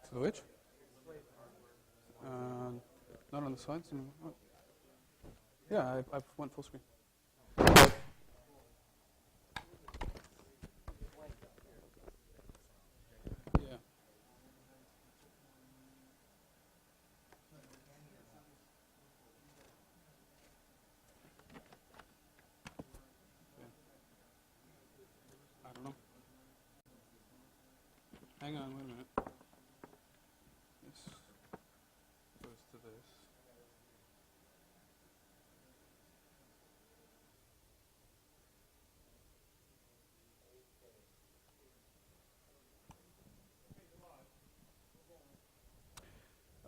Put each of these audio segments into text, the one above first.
To the which? Not on the slides. Oh. Yeah, I went full screen. Yeah. I don't know. Hang on, wait a minute. This goes to this.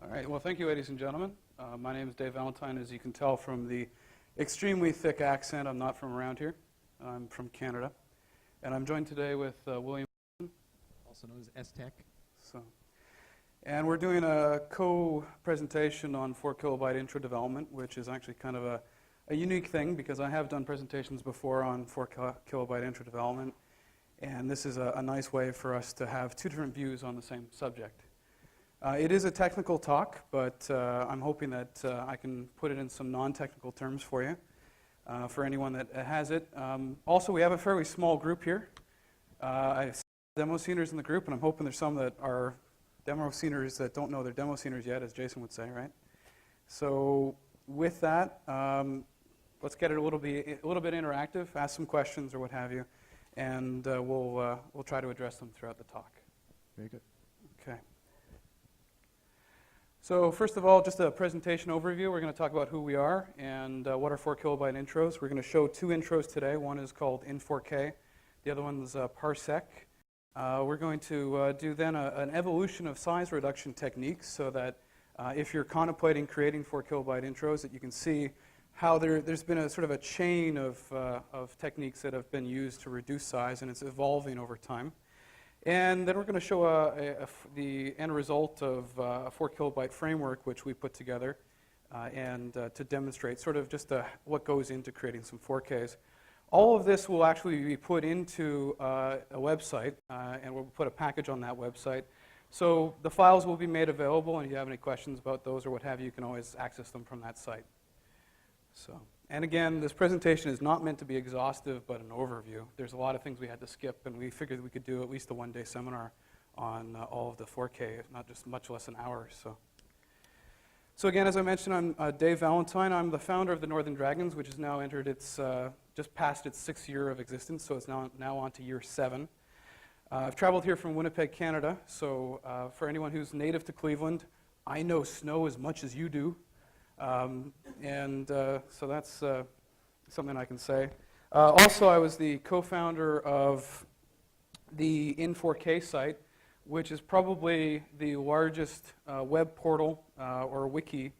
All right, well, thank you, ladies and gentlemen. My name is Dave Valentine. As you can tell from the extremely thick accent, I'm not from around here. I'm from Canada. And I'm joined today with William, also known as S-Tech. And we're doing a co-presentation on 4 kilobyte intro development, which is actually kind of a unique thing because I have done presentations before on 4 kilobyte intro development. And this is a nice way for us to have two different views on the same subject. It is a technical talk, but I'm hoping that I can put it in some non-technical terms for you, for anyone that has it. Also, we have a fairly small group here. I have demo sceners in the group, and I'm hoping there's some that are demo sceners that don't know they're demo sceners yet, as Jason would say, right? So with that, let's get it a little bit interactive, ask some questions or what have you, and we'll try to address them throughout the talk. Very good. Okay. So first of all, just a presentation overview. We're going to talk about who we are and what are 4 kilobyte intros. We're going to show two intros today. One is called In4K. The other one is Parsec. We're going to do then an evolution of size reduction techniques so that if you're contemplating creating 4 kilobyte intros, that you can see how there's been a sort of a chain of techniques that have been used to reduce size, and it's evolving over time. And then we're going to show the end result of a 4 kilobyte framework which we put together and to demonstrate sort of just what goes into creating some 4Ks. All of this will actually be put into a website, and we'll put a package on that website. So the files will be made available, and if you have any questions about those or what have you, you can always access them from that site. And again, this presentation is not meant to be exhaustive, but an overview. There's a lot of things we had to skip, and we figured we could do at least a one-day seminar on all of the 4K, not just much less an hour. So again, as I mentioned, I'm Dave Valentine. I'm the founder of the Northern Dragons, which has now entered its, just past its 6th year of existence, so it's now on to year 7. I've traveled here from Winnipeg, Canada, so for anyone who's native to Cleveland, I know snow as much as you do. So that's something I can say. Also, I was the co-founder of the In4K site, which is probably the largest web portal or wiki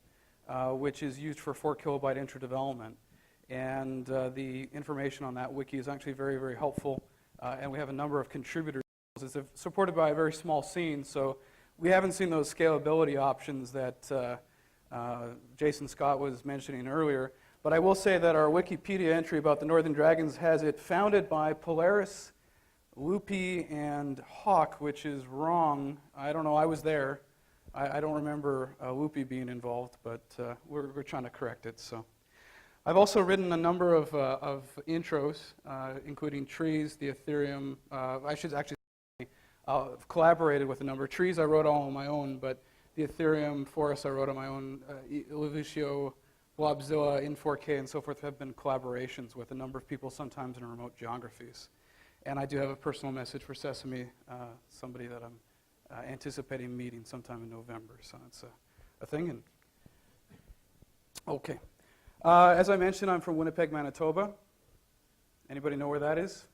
which is used for 4 kilobyte intro development. And the information on that wiki is actually very, very helpful. And we have a number of contributors. It's supported by a very small scene, so we haven't seen those scalability options that Jason Scott was mentioning earlier. But I will say that our Wikipedia entry about the Northern Dragons has it founded by Polaris, Loopy, and Hawk, which is wrong. I don't know, I was there. I don't remember Loopy being involved, but we're trying to correct it. So, I've also written a number of intros, including Trees, the Ethereum. I should actually say, I've collaborated with a number of Trees. I wrote all on my own, but the Ethereum Forest I wrote on my own, Levucio, Blobzilla, In4K, and so forth have been collaborations with a number of people, sometimes in remote geographies. And I do have a personal message for Sesame, somebody that I'm anticipating meeting sometime in November. So it's a thing. And okay. As I mentioned, I'm from Winnipeg, Manitoba. Anybody know where that is?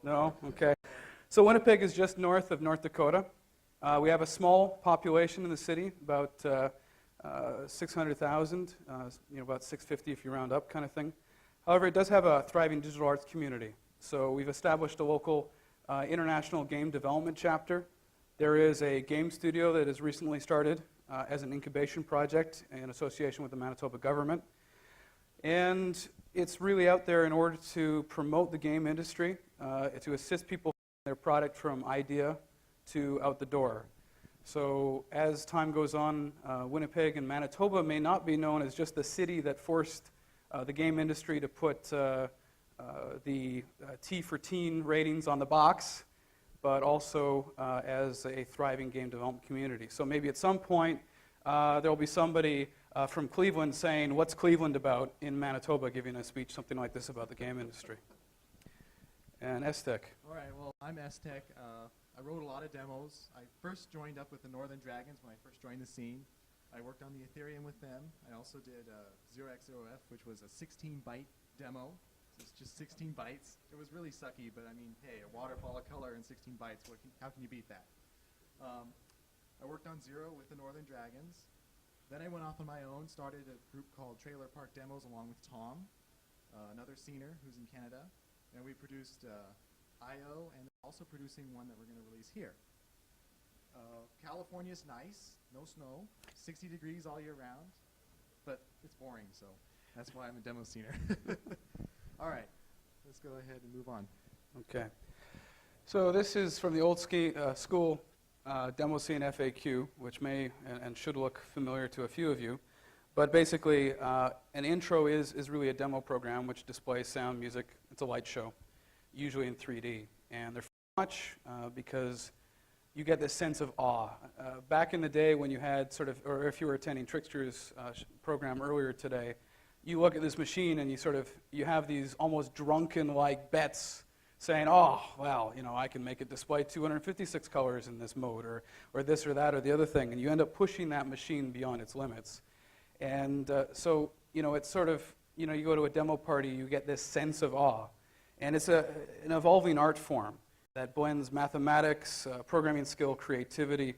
No? Okay. So Winnipeg is just north of North Dakota. We have a small population in the city, about 600,000, about 650 if you round up kind of thing. However, it does have a thriving digital arts community. So we've established a local international game development chapter. There is a game studio that has recently started as an incubation project in association with the Manitoba government. And it's really out there in order to promote the game industry, to assist people in their product from idea to out the door. So as time goes on, Winnipeg and Manitoba may not be known as just the city that forced the game industry to put the T for teen ratings on the box, but also as a thriving game development community. So maybe at some point there will be somebody from Cleveland saying, "What's Cleveland about?" in Manitoba, giving a speech something like this about the game industry. And Estek. All right, well, I'm Estek. I wrote a lot of demos. I first joined up with the Northern Dragons when I first joined the scene. I worked on the Ethereum with them. I also did 0x0f, which was a 16-byte demo. So it's just 16 bytes. It was really sucky, but I mean, hey, a waterfall of color in 16 bytes, how can you beat that? I worked on Zero with the Northern Dragons. Then I went off on my own, started a group called Trailer Park Demos along with Tom, another scener who's in Canada. And we produced I.O. and also producing one that we're going to release here. California's nice, no snow, 60 degrees all year round, but it's boring, so that's why I'm a demo scener. All right, let's go ahead and move on. Okay. So this is from the old school demo scene FAQ, which may and should look familiar to a few of you. But basically, an intro is really a demo program which displays sound, music. It's a light show, usually in 3D. And they're much because you get this sense of awe. Back in the day when you had or if you were attending Trickster's program earlier today, you look at this machine and you have these almost drunken-like bets saying, "Oh, well, I can make it display 256 colors in this mode, or this or that or the other thing," and you end up pushing that machine beyond its limits. And so, it's you go to a demo party, you get this sense of awe. And it's an evolving art form that blends mathematics, programming skill, creativity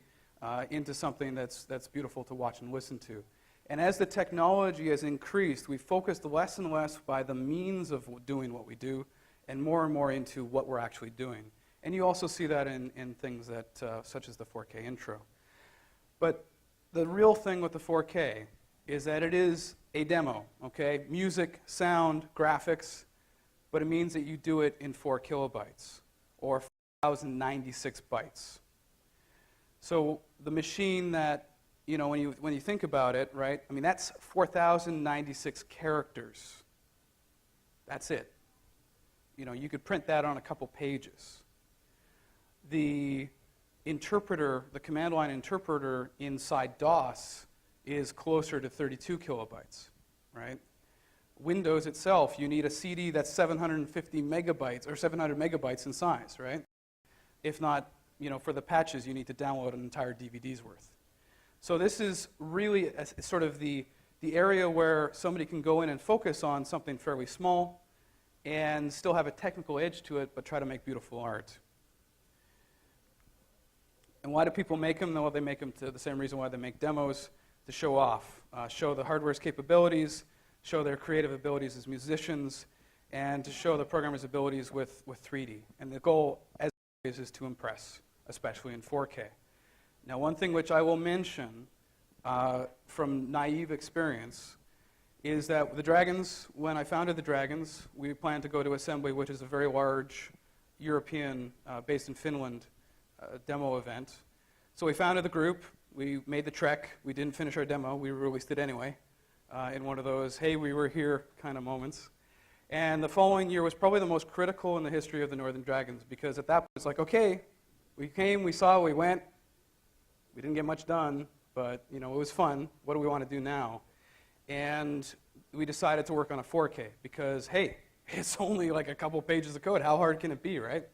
into something that's beautiful to watch and listen to. And as the technology has increased, we've focused less and less by the means of doing what we do and more into what we're actually doing. And you also see that in things such as the 4K intro. But the real thing with the 4K is that it is a demo, okay? Music, sound, graphics, but it means that you do it in 4 kilobytes or 4,096 bytes. So the machine that, when you think about it, right? I mean, that's 4,096 characters. That's it. You could print that on a couple pages. The interpreter, the command line interpreter inside DOS is closer to 32 kilobytes, right? Windows itself, you need a CD that's 750 megabytes or 700 megabytes in size, right? If not, for the patches, you need to download an entire DVD's worth. So this is really sort of the area where somebody can go in and focus on something fairly small and still have a technical edge to it, but try to make beautiful art. And why do people make them? Well, they make them to the same reason why they make demos, to show off, show the hardware's capabilities, show their creative abilities as musicians, and to show the programmer's abilities with 3D. And the goal, as always, is to impress, especially in 4K. Now, one thing which I will mention from naive experience is that the Dragons, when I founded the Dragons, we planned to go to Assembly, which is a very large European, based in Finland, demo event. So we founded the group. We made the trek. We didn't finish our demo. We released it anyway in one of those, hey, we were here kind of moments. And the following year was probably the most critical in the history of the Northern Dragons, because at that point it's like, okay, we came, we saw, we went. We didn't get much done, but it was fun. What do we want to do now? And we decided to work on a 4K because, hey, it's only like a couple pages of code. How hard can it be, right?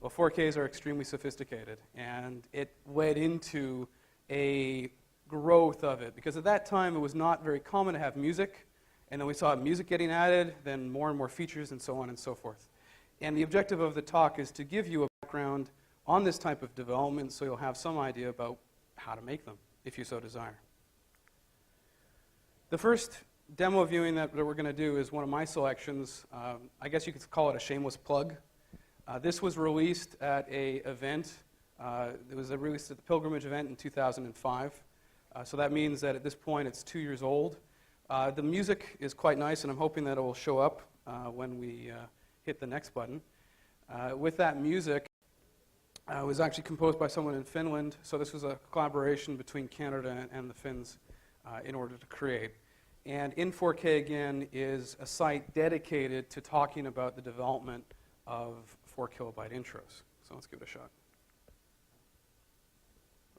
Well, 4Ks are extremely sophisticated, and it led into a growth of it, because at that time it was not very common to have music, and then we saw music getting added, then more and more features, and so on and so forth. And the objective of the talk is to give you a background on this type of development so you'll have some idea about how to make them, if you so desire. The first demo viewing that we're going to do is one of my selections. I guess you could call it a shameless plug. This was released at an event. It was released at the Pilgrimage event in 2005. So that means that at this point it's 2 years old. The music is quite nice, and I'm hoping that it will show up when we hit the next button. With that music, It was actually composed by someone in Finland, so this was a collaboration between Canada and the Finns in order to create. And In4K, again, is a site dedicated to talking about the development of 4 kilobyte intros. So let's give it a shot.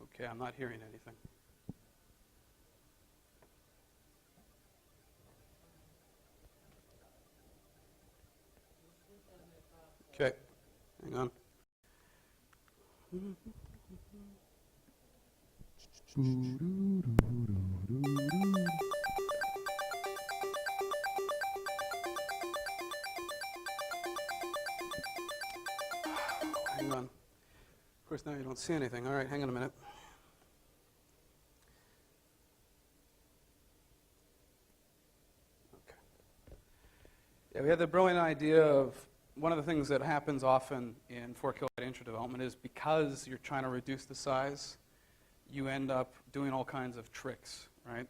Okay, I'm not hearing anything. Okay, hang on. Hang on. Of course, now you don't see anything. All right, hang on a minute. Okay. Yeah, we had the brilliant idea of one of the things that happens often in 4 kilobyte intro development is because you're trying to reduce the size, you end up doing all kinds of tricks, right?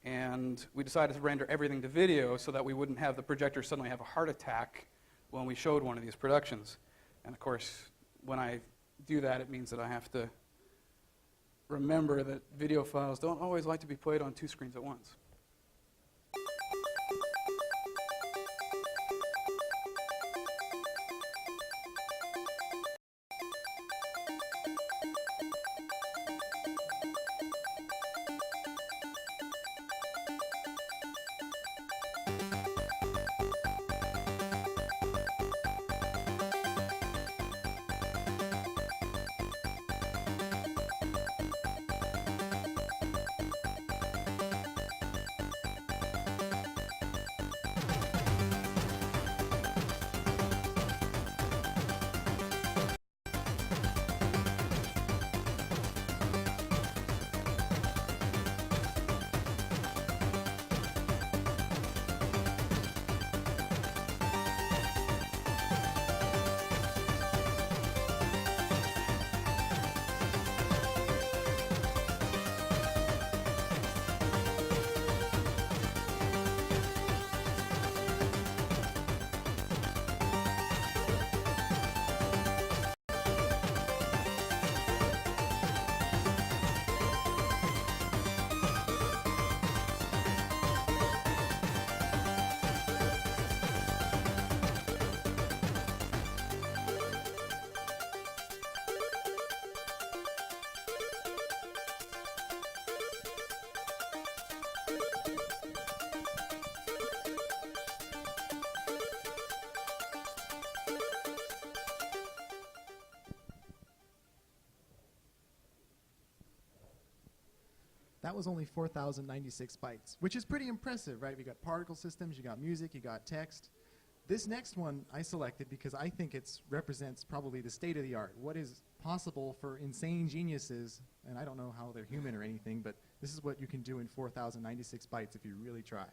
And we decided to render everything to video so that we wouldn't have the projector suddenly have a heart attack when we showed one of these productions. And of course, when I do that, it means that I have to remember that video files don't always like to be played on 2 screens at once. That was only 4,096 bytes, which is pretty impressive, right? We got particle systems, you got music, you got text. This next one I selected because I think it represents probably the state of the art. What is possible for insane geniuses, and I don't know how they're human or anything, but this is what you can do in 4,096 bytes if you really try.